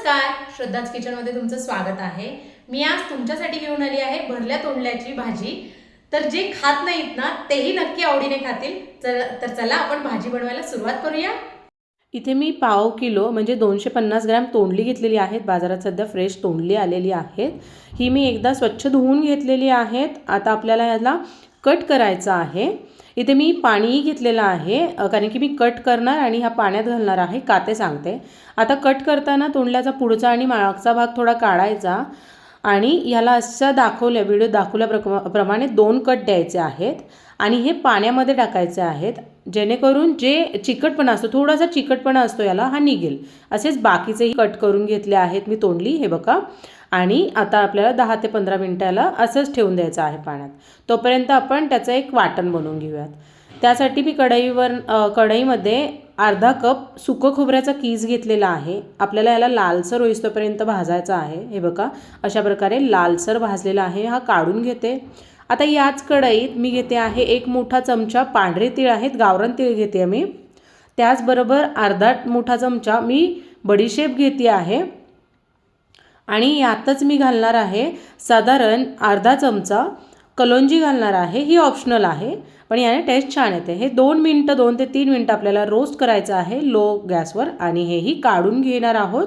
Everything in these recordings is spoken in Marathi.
नमस्कार, श्रद्धाच किचनमध्ये तुमचं स्वागत आहे। मी आज तुमच्यासाठी घेऊन आली आहे भरल्या तोंडल्याची भाजी। तर जे खात नाहीत ना तेही नक्की आवडीने खातील। तर चला आपण भाजी बनवायला सुरुवात करूया। इथे मी पाव किलो म्हणजे 250 ग्रॅम तोंडली घेतलेली आहेत। बाजारात सध्या फ्रेश तोंडली आलेली आहेत। ही मी एकदा स्वच्छ धुवून घेतलेली आहेत। आता आपल्याला याला कट करायचं आहे। इथे मी पाणीही घेतलेलं आहे कारण की मी कट करणार आणि हा पाण्यात घालणार आहे का ते सांगते। आता कट करताना तोंडल्याचा पुढचा आणि मागचा भाग थोडा काढायचा आणि याला असं व्हिडिओ दाखवल्याप्रमाणे 2 कट द्यायचे आहेत आणि हे पाण्यामध्ये टाकायचे आहेत जेणेकरून जे चिकटपणा असतो थोडासा चिकटपणा असतो याला हा निघेल। असेच बाकीचेही कट करून घेतले आहेत मी तोंडली हे बघा। आणि आता आपल्याला 10 ते 15 मिनिटाला असंच ठेवून द्यायचं आहे पाण्यात। तोपर्यंत आपण त्याचं एक वाटण बनवून घेऊयात। त्यासाठी मी कढईमध्ये अर्धा कप सुकं खोबऱ्याचा कीस घेतलेला आहे। आपल्याला याला लालसर होईस्तोपर्यंत भाजायचा आहे। हे बघा अशा प्रकारे लालसर भाजलेला आहे। हा काढून घेते। आता याच कढईत मी घेते आहे 1 मोठा चमचा पांढरे तीळ आहेत, गावरान तीळ घेते मी। त्याचबरोबर अर्धा मोठा चमचा मी बडीशेप घेते आहे आणि यातच मी घालणार आहे साधारण अर्धा चमचा कलोंजी घालणार आहे। ही ऑप्शनल आहे पण याने टेस्ट छान येते। हे 2 ते 3 मिनिटं आपल्याला रोस्ट करायचं आहे लो गॅसवर आणि हेही काढून घेणार आहोत।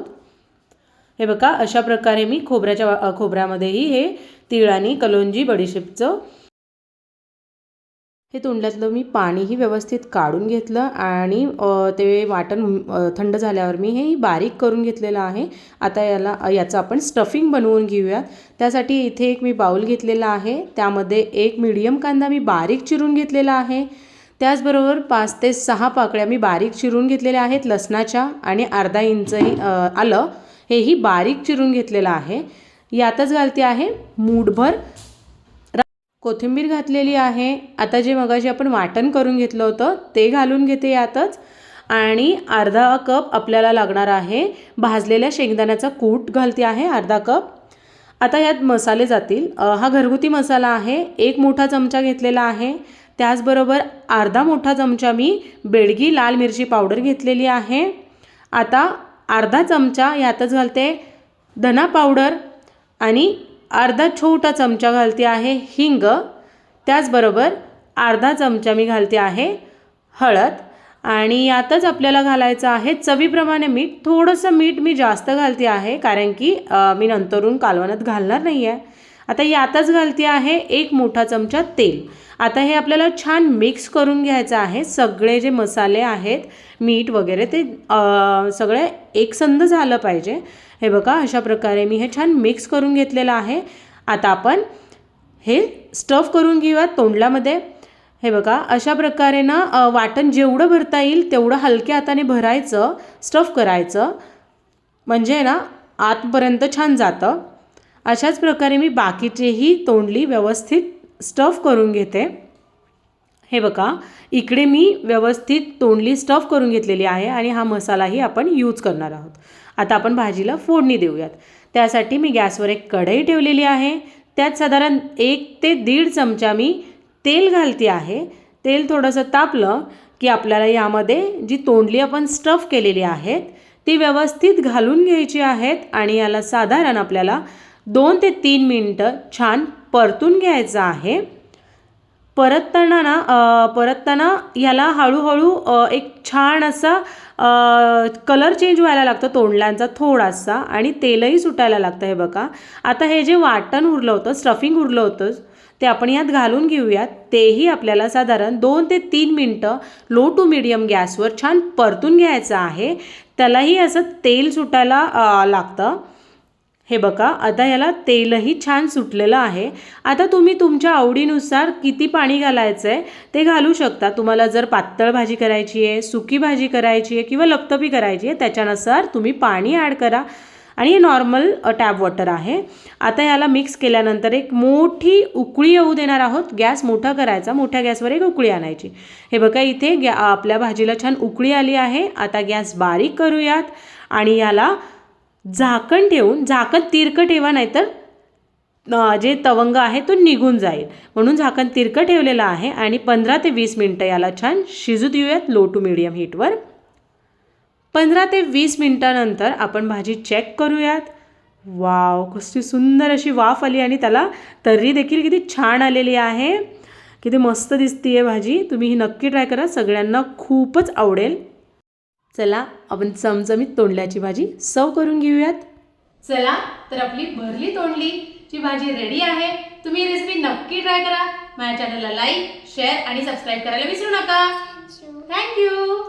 हे बघा अशा प्रकारे मी खोबऱ्यामध्येही हे तीळ आणि कलोंजी बडीशेपचं हे तोंडल्यातलं मी पाणीही व्यवस्थित काढून घेतलं आणि ते वाटण थंड झाल्यावर मी हे बारीक करून घेतलेलं आहे। आता याचं आपण स्टफिंग बनवून घेऊयात। त्यासाठी इथे एक मी बाउल घेतलेला आहे। त्यामध्ये एक मीडियम कांदा मी बारीक चिरून घेतलेला आहे। त्याचबरोबर 5 ते 6 पाकळ्या मी बारीक चिरून घेतलेल्या आहेत लसणाच्या आणि अर्धा इंचही आलं हेही बारीक चिरून घेतलेलं आहे। यातच घालते आहे मूठभर कोथिंबीर घातलेली आहे। आता जे मगाशी आपण वाटण करून घेतलं होतं ते घालून घेते यातच आणि अर्धा कप आपल्याला लागणार आहे भाजलेल्या शेंगदाण्याचा कूट घालते आहे अर्धा कप। आता यात मसाले जातील। हा घरगुती मसाला आहे, 1 मोठा चमचा घेतलेला आहे। त्याचबरोबर अर्धा मोठा चमचा मी बेडगी लाल मिरची पावडर घेतलेली आहे। आता अर्धा चमचा यातच घालते धना पावडर आणि अर्धा छोटा चमचा घालते आहे हिंग। त्याचबरोबर अर्धा चमचा मी घालते आहे हळद आणि यातच आपल्याला घालायचं आहे चवीप्रमाणे मीठ। थोडंसं मीठ मी जास्त घालते आहे कारण की मी नंतरून कालवणात घालणार नाही आहे। आता यातच घालते आहे 1 मोठा चमचा तेल। आता हे आपल्याला छान मिक्स करून घ्यायचं आहे। सगळे जे मसाले आहेत मीठ वगैरे ते सगळे एकसंध झालं पाहिजे। हे बघा अशा प्रकारे मी हे छान मिक्स करून घेतलेलं आहे। आता आपण हे स्टफ करून घेऊया तोंडल्यामध्ये। हे बघा अशा प्रकारे ना वाटण जेवढं भरता येईल तेवढं हलक्या हाताने भरायचं, स्टफ करायचं म्हणजे ना आतपर्यंत छान जातं। अशाच प्रकारे मी बाकीचेही तोंडली व्यवस्थित स्टफ करून घेते। हे बघा इकडे मी व्यवस्थित तोंडली स्टफ करून घेतलेली आहे आणि हा मसालाही आपण यूज करणार आहोत। आता आपण भाजीला फोडणी देऊयात। त्यासाठी मी गॅसवर एक कढई ठेवलेली आहे। त्यात साधारण 1 ते 1.5 चमचा मी तेल घालते आहे। तेल थोडंसं तापलं की आपल्याला यामध्ये जी तोंडली आपण स्टफ केलेली आहेत ती व्यवस्थित घालून घ्यायची आहेत आणि याला साधारण आपल्याला 2 ते 3 मिनिटं छान परतून घ्यायचं आहे। परतताना याला हळूहळू एक छान असा कलर चेंज व्हायला लागतं तोंडल्यांचा थोडासा आणि तेलही सुटायला लागतं। हे बघा आता हे जे वाटण उरलं होतं स्टफिंग उरलं होतं ते आपण यात घालून घेऊयात। तेही आपल्याला साधारण 2 ते 3 मिनिटं लो टू मीडियम गॅसवर छान परतून घ्यायचं आहे। त्यालाही असं तेल सुटायला लागतं। हे बघा आता याला तेलही छान सुटलेलं आहे। आता तुम्ही तुमच्या आवडीनुसार किती पाणी घालायचं आहे ते घालू शकता। तुम्हाला जर पातळ भाजी करायची आहे, सुकी भाजी करायची आहे किंवा लपतपी करायची आहे त्याच्यानुसार तुम्ही पाणी ॲड करा आणि हे नॉर्मल टॅप वॉटर आहे। आता याला मिक्स केल्यानंतर एक मोठी उकळी येऊ देणार आहोत। गॅस मोठा करायचा, मोठ्या गॅसवर एक उकळी आणायची। हे बघा इथे आपल्या भाजीला छान उकळी आली आहे। आता गॅस बारीक करूयात आणि याला झाकण ठेवून, झाकण तिरकं ठेवा नाहीतर जे तवंग आहे तो निघून जाईल म्हणून झाकण तिरकं ठेवलेलं आहे आणि 15 ते 20 मिनिटं याला छान शिजू देऊयात लो टू मीडियम हीटवर। 15 ते 20 मिनिटानंतर आपण भाजी चेक करूयात. वाव, कशी सुंदर अशी वाफ आली आणि त्याला तर्री देखील किती छान आलेली आहे. किती मस्त दिसतीये भाजी. तुम्ही ही नक्की ट्राय करा, सगळ्यांना खूपच आवडेल. चला आपण चमचमीत तोंडल्याची भाजी सर्व करून घेऊयात. चला तर आपली भरली तोंडलीची भाजी रेडी आहे. तुम्ही ही रेसिपी नक्की ट्राय करा. माझ्या चॅनलला लाईक, शेअर आणि सबस्क्राईब करायला विसरू नका. थँक्यू.